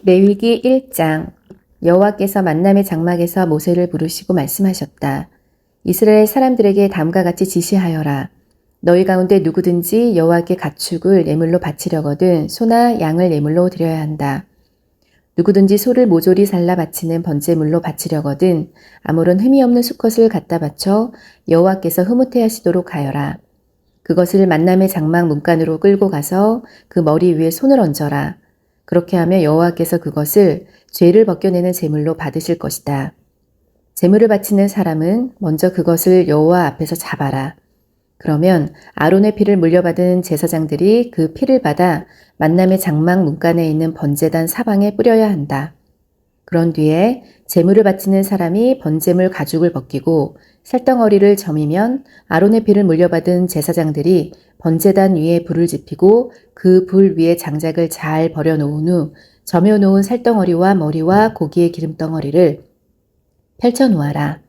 레위기 1장. 여호와께서 만남의 장막에서 모세를 부르시고 말씀하셨다. 이스라엘 사람들에게 다음과 같이 지시하여라. 너희 가운데 누구든지 여호와께 가축을 예물로 바치려거든 소나 양을 예물로 드려야 한다. 누구든지 소를 모조리 살라 바치는 번제물로 바치려거든 아무런 흠이 없는 수컷을 갖다 바쳐 여호와께서 흐뭇해 하시도록 하여라. 그것을 만남의 장막 문간으로 끌고 가서 그 머리 위에 손을 얹어라. 그렇게 하며 여호와께서 그것을 죄를 벗겨내는 제물로 받으실 것이다. 제물을 바치는 사람은 먼저 그것을 여호와 앞에서 잡아라. 그러면 아론의 피를 물려받은 제사장들이 그 피를 받아 만남의 장막 문간에 있는 번제단 사방에 뿌려야 한다. 그런 뒤에 제물을 바치는 사람이 번제물 가죽을 벗기고 살덩어리를 점이면 아론의 피를 물려받은 제사장들이 번제단 위에 불을 지피고 그 불 위에 장작을 잘 버려놓은 후 점여놓은 살덩어리와 머리와 고기의 기름덩어리를 펼쳐놓아라.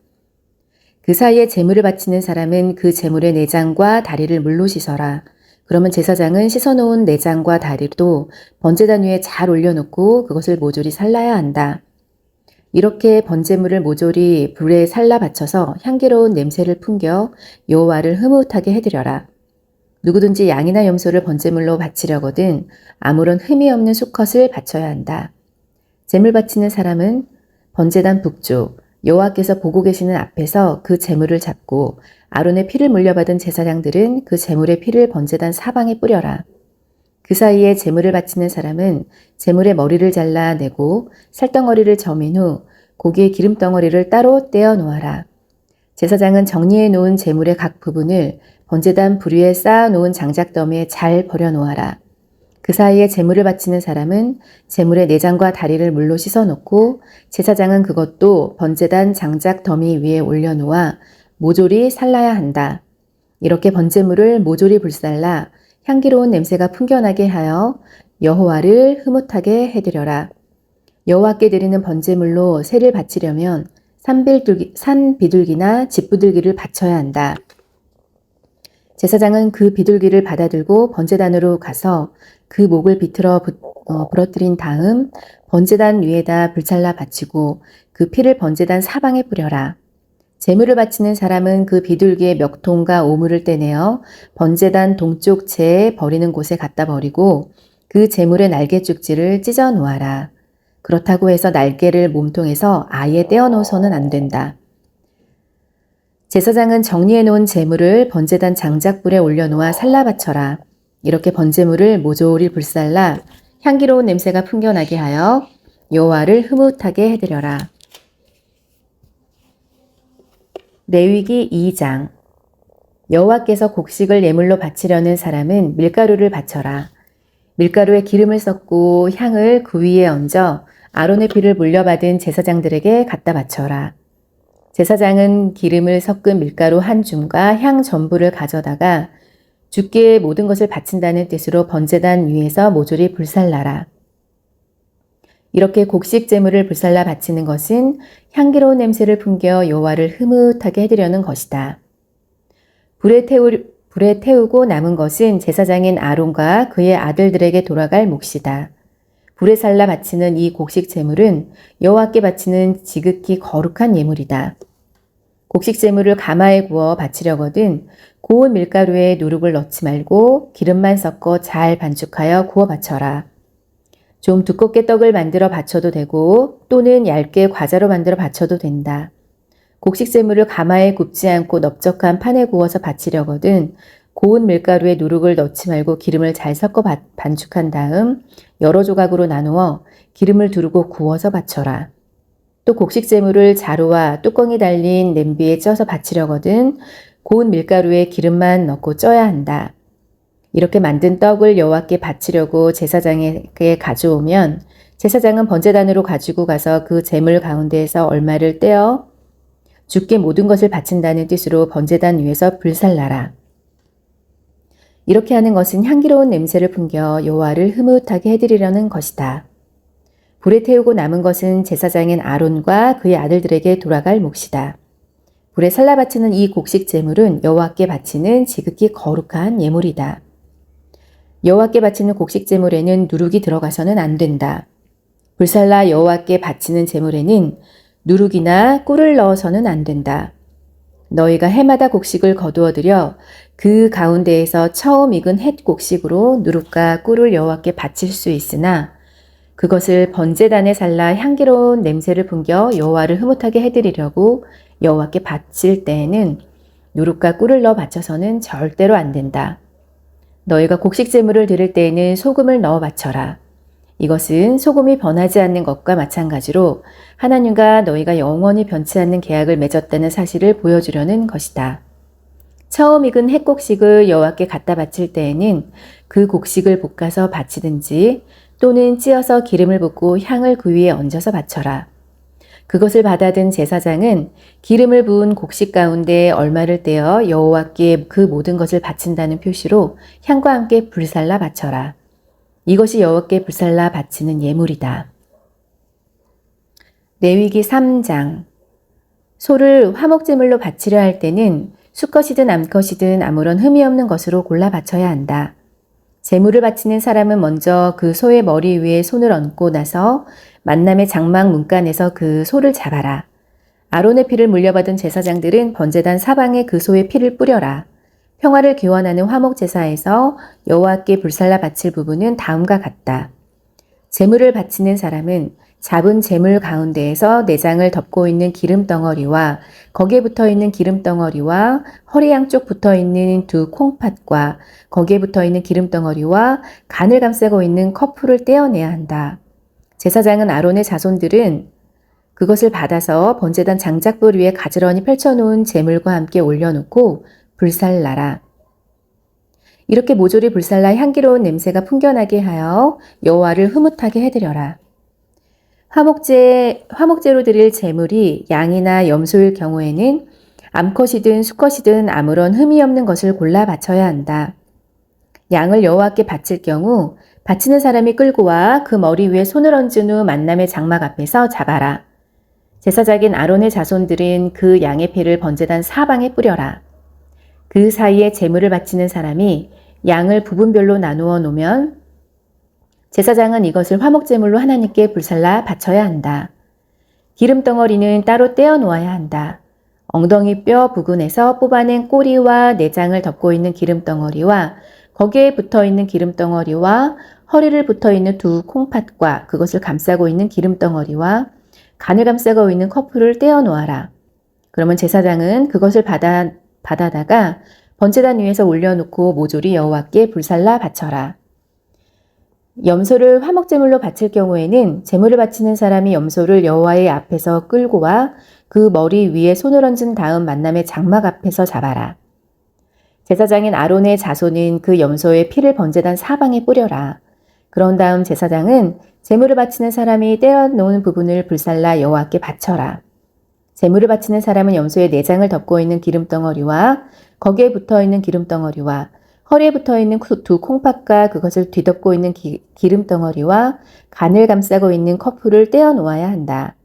그 사이에 제물을 바치는 사람은 그 제물의 내장과 다리를 물로 씻어라. 그러면 제사장은 씻어놓은 내장과 다리도 번제단 위에 잘 올려놓고 그것을 모조리 살라야 한다. 이렇게 번제물을 모조리 불에 살라 바쳐서 향기로운 냄새를 풍겨 여호와를 흐뭇하게 해드려라. 누구든지 양이나 염소를 번제물로 바치려거든 아무런 흠이 없는 수컷을 바쳐야 한다. 제물 바치는 사람은 번제단 북쪽 여호와께서 보고 계시는 앞에서 그 제물을 잡고 아론의 피를 물려받은 제사장들은 그 제물의 피를 번제단 사방에 뿌려라. 그 사이에 제물을 바치는 사람은 제물의 머리를 잘라내고 살덩어리를 점인 후 고기의 기름덩어리를 따로 떼어 놓아라. 제사장은 정리해 놓은 제물의 각 부분을 번제단 불 위에 쌓아 놓은 장작더미에 잘 버려 놓아라. 그 사이에 제물을 바치는 사람은 제물의 내장과 다리를 물로 씻어 놓고 제사장은 그것도 번제단 장작더미 위에 올려 놓아 모조리 살라야 한다. 이렇게 번제물을 모조리 불살라 향기로운 냄새가 풍겨나게 하여 여호와를 흐뭇하게 해드려라. 여호와께 드리는 번제물로 새를 바치려면 산 비둘기나 집부들기를 바쳐야 한다. 제사장은 그 비둘기를 받아들고 번제단으로 가서 그 목을 비틀어 부러뜨린 다음 번제단 위에다 불살라 바치고 그 피를 번제단 사방에 뿌려라. 제물을 바치는 사람은 그 비둘기의 멱통과 오물을 떼내어 번제단 동쪽 채에 버리는 곳에 갖다 버리고 그 제물의 날개 쭉지를 찢어 놓아라. 그렇다고 해서 날개를 몸통에서 아예 떼어 놓아서는 안 된다. 제사장은 정리해 놓은 제물을 번제단 장작불에 올려놓아 살라 바쳐라. 이렇게 번제물을 모조리 불살라 향기로운 냄새가 풍겨나게 하여 여호와를 흐뭇하게 해드려라. 레위기 2장. 여호와께서 곡식을 예물로 바치려는 사람은 밀가루를 바쳐라. 밀가루에 기름을 섞고 향을 그 위에 얹어 아론의 피를 물려받은 제사장들에게 갖다 바쳐라. 제사장은 기름을 섞은 밀가루 한 줌과 향 전부를 가져다가 주께 모든 것을 바친다는 뜻으로 번제단 위에서 모조리 불살라라. 이렇게 곡식 제물을 불살라 바치는 것은 향기로운 냄새를 풍겨 여호와를 흐뭇하게 해드려는 것이다. 불에 태우고 남은 것은 제사장인 아론과 그의 아들들에게 돌아갈 몫이다. 불에 살라 바치는 이 곡식 제물은 여호와께 바치는 지극히 거룩한 예물이다. 곡식 제물을 가마에 구워 바치려거든 고운 밀가루에 누룩을 넣지 말고 기름만 섞어 잘 반죽하여 구워 바쳐라. 좀 두껍게 떡을 만들어 바쳐도 되고 또는 얇게 과자로 만들어 바쳐도 된다. 곡식 제물을 가마에 굽지 않고 넓적한 판에 구워서 바치려거든 고운 밀가루에 누룩을 넣지 말고 기름을 잘 섞어 반죽한 다음 여러 조각으로 나누어 기름을 두르고 구워서 바쳐라. 또 곡식 제물을 자루와 뚜껑이 달린 냄비에 쪄서 바치려거든 고운 밀가루에 기름만 넣고 쪄야 한다. 이렇게 만든 떡을 여호와께 바치려고 제사장에게 가져오면 제사장은 번제단으로 가지고 가서 그 제물 가운데에서 얼마를 떼어 주께 모든 것을 바친다는 뜻으로 번제단 위에서 불살라라. 이렇게 하는 것은 향기로운 냄새를 풍겨 여호와를 흐뭇하게 해드리려는 것이다. 불에 태우고 남은 것은 제사장인 아론과 그의 아들들에게 돌아갈 몫이다. 불에 살라 바치는 이 곡식 제물은 여호와께 바치는 지극히 거룩한 예물이다. 여호와께 바치는 곡식 제물에는 누룩이 들어가서는 안 된다. 불살라 여호와께 바치는 제물에는 누룩이나 꿀을 넣어서는 안 된다. 너희가 해마다 곡식을 거두어들여 그 가운데에서 처음 익은 햇 곡식으로 누룩과 꿀을 여호와께 바칠 수 있으나 그것을 번제단에 살라 향기로운 냄새를 풍겨 여호와를 흐뭇하게 해드리려고 여호와께 바칠 때에는 누룩과 꿀을 넣어 바쳐서는 절대로 안 된다. 너희가 곡식 제물을 드릴 때에는 소금을 넣어 바쳐라. 이것은 소금이 변하지 않는 것과 마찬가지로 하나님과 너희가 영원히 변치 않는 계약을 맺었다는 사실을 보여주려는 것이다. 처음 익은 햇곡식을 여호와께 갖다 바칠 때에는 그 곡식을 볶아서 바치든지 또는 찧어서 기름을 붓고 향을 그 위에 얹어서 바쳐라. 그것을 받아든 제사장은 기름을 부은 곡식 가운데 얼마를 떼어 여호와께 그 모든 것을 바친다는 표시로 향과 함께 불살라 바쳐라. 이것이 여호와께 불살라 바치는 예물이다. 레위기 3장. 소를 화목제물로 바치려 할 때는 수컷이든 암컷이든 아무런 흠이 없는 것으로 골라 바쳐야 한다. 제물을 바치는 사람은 먼저 그 소의 머리 위에 손을 얹고 나서 만남의 장막 문간에서 그 소를 잡아라. 아론의 피를 물려받은 제사장들은 번제단 사방에 그 소의 피를 뿌려라. 평화를 기원하는 화목제사에서 여호와께 불살라 바칠 부분은 다음과 같다. 제물을 바치는 사람은 잡은 제물 가운데에서 내장을 덮고 있는 기름덩어리와 거기에 붙어있는 기름덩어리와 허리 양쪽 붙어있는 두 콩팥과 거기에 붙어있는 기름덩어리와 간을 감싸고 있는 커플을 떼어내야 한다. 제사장은 아론의 자손들은 그것을 받아서 번제단 장작불 위에 가지런히 펼쳐놓은 제물과 함께 올려놓고 불살라라. 이렇게 모조리 불살라 향기로운 냄새가 풍겨나게 하여 여호와를 흐뭇하게 해드려라. 화목제로 드릴 제물이 양이나 염소일 경우에는 암컷이든 수컷이든 아무런 흠이 없는 것을 골라 바쳐야 한다. 양을 여호와께 바칠 경우 바치는 사람이 끌고 와 그 머리 위에 손을 얹은 후 만남의 장막 앞에서 잡아라. 제사장인 아론의 자손들은 그 양의 피를 번제단 사방에 뿌려라. 그 사이에 제물을 바치는 사람이 양을 부분별로 나누어 놓으면 제사장은 이것을 화목제물로 하나님께 불살라 바쳐야 한다. 기름덩어리는 따로 떼어 놓아야 한다. 엉덩이 뼈 부근에서 뽑아낸 꼬리와 내장을 덮고 있는 기름덩어리와 거기에 붙어있는 기름덩어리와 허리를 붙어있는 두 콩팥과 그것을 감싸고 있는 기름덩어리와 간을 감싸고 있는 커플을 떼어 놓아라. 그러면 제사장은 그것을 받아다가 번제단 위에서 올려놓고 모조리 여호와께 불살라 바쳐라. 염소를 화목제물로 바칠 경우에는 제물을 바치는 사람이 염소를 여호와의 앞에서 끌고 와 그 머리 위에 손을 얹은 다음 만남의 장막 앞에서 잡아라. 제사장인 아론의 자손은 그 염소의 피를 번제단 사방에 뿌려라. 그런 다음 제사장은 제물을 바치는 사람이 떼어놓은 부분을 불살라 여호와께 바쳐라. 제물을 바치는 사람은 염소의 내장을 덮고 있는 기름덩어리와 거기에 붙어있는 기름덩어리와 허리에 붙어있는 두 콩팥과 그것을 뒤덮고 있는 기름덩어리와 간을 감싸고 있는 커플을 떼어 놓아야 한다.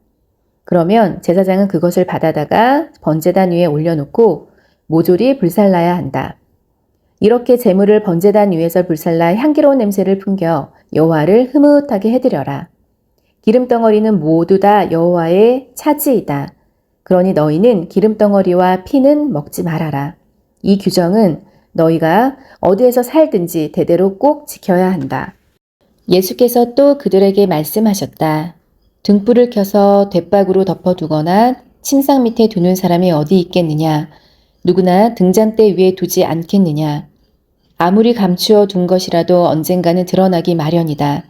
그러면 제사장은 그것을 받아다가 번제단 위에 올려놓고 모조리 불살라야 한다. 이렇게 제물을 번제단 위에서 불살라 향기로운 냄새를 풍겨 여호와를 흐뭇하게 해드려라. 기름덩어리는 모두 다 여호와의 차지이다. 그러니 너희는 기름덩어리와 피는 먹지 말아라. 이 규정은 너희가 어디에서 살든지 대대로 꼭 지켜야 한다. 예수께서 또 그들에게 말씀하셨다. 등불을 켜서 돛박으로 덮어두거나 침상 밑에 두는 사람이 어디 있겠느냐? 누구나 등잔대 위에 두지 않겠느냐? 아무리 감추어 둔 것이라도 언젠가는 드러나기 마련이다.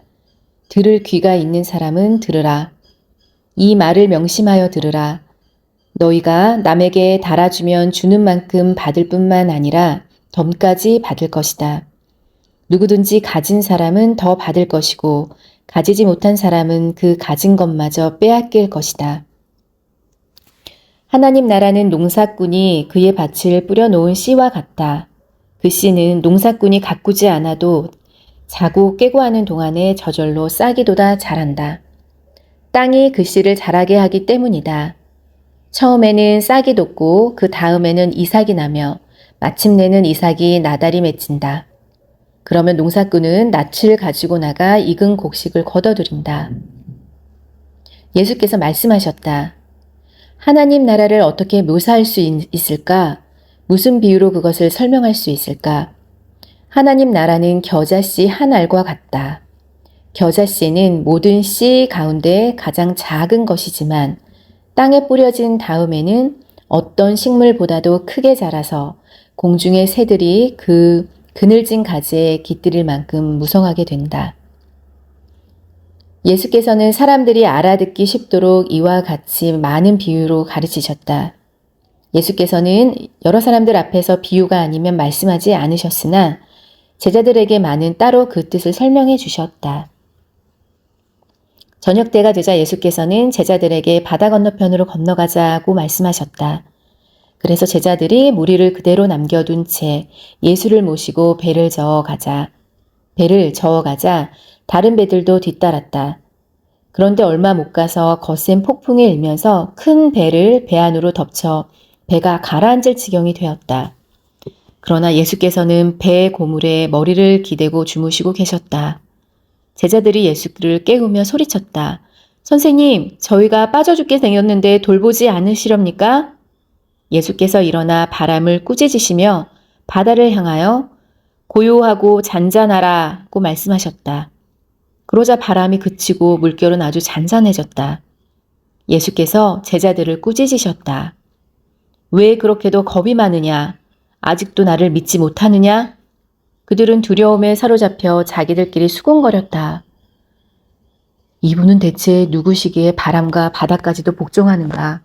들을 귀가 있는 사람은 들으라. 이 말을 명심하여 들으라. 너희가 남에게 달아주면 주는 만큼 받을 뿐만 아니라 덤까지 받을 것이다. 누구든지 가진 사람은 더 받을 것이고 가지지 못한 사람은 그 가진 것마저 빼앗길 것이다. 하나님 나라는 농사꾼이 그의 밭을 뿌려놓은 씨와 같다. 그 씨는 농사꾼이 가꾸지 않아도 자고 깨고 하는 동안에 저절로 싹이돋아 자란다. 땅이 그 씨를 자라게 하기 때문이다. 처음에는 싹이 돋고 그 다음에는 이삭이 나며 마침내는 이삭이 나달이 맺힌다. 그러면 농사꾼은 낯을 가지고 나가 익은 곡식을 걷어들인다. 예수께서 말씀하셨다. 하나님 나라를 어떻게 묘사할 수 있을까? 무슨 비유로 그것을 설명할 수 있을까? 하나님 나라는 겨자씨 한 알과 같다. 겨자씨는 모든 씨 가운데 가장 작은 것이지만 땅에 뿌려진 다음에는 어떤 식물보다도 크게 자라서 공중의 새들이 그 그늘진 가지에 깃들일 만큼 무성하게 된다. 예수께서는 사람들이 알아듣기 쉽도록 이와 같이 많은 비유로 가르치셨다. 예수께서는 여러 사람들 앞에서 비유가 아니면 말씀하지 않으셨으나 제자들에게만은 따로 그 뜻을 설명해 주셨다. 저녁 때가 되자 예수께서는 제자들에게 바다 건너편으로 건너가자고 말씀하셨다. 그래서 제자들이 무리를 그대로 남겨둔 채 예수를 모시고 배를 저어가자 다른 배들도 뒤따랐다. 그런데 얼마 못 가서 거센 폭풍에 일면서 큰 배를 배 안으로 덮쳐 배가 가라앉을 지경이 되었다. 그러나 예수께서는 배의 고물에 머리를 기대고 주무시고 계셨다. 제자들이 예수를 깨우며 소리쳤다. 선생님, 저희가 빠져 죽게 생겼는데 돌보지 않으시렵니까? 예수께서 일어나 바람을 꾸짖으시며 바다를 향하여 고요하고 잔잔하라고 말씀하셨다. 그러자 바람이 그치고 물결은 아주 잔잔해졌다. 예수께서 제자들을 꾸짖으셨다. 왜 그렇게도 겁이 많으냐? 아직도 나를 믿지 못하느냐? 그들은 두려움에 사로잡혀 자기들끼리 수군거렸다. 이분은 대체 누구시기에 바람과 바다까지도 복종하는가?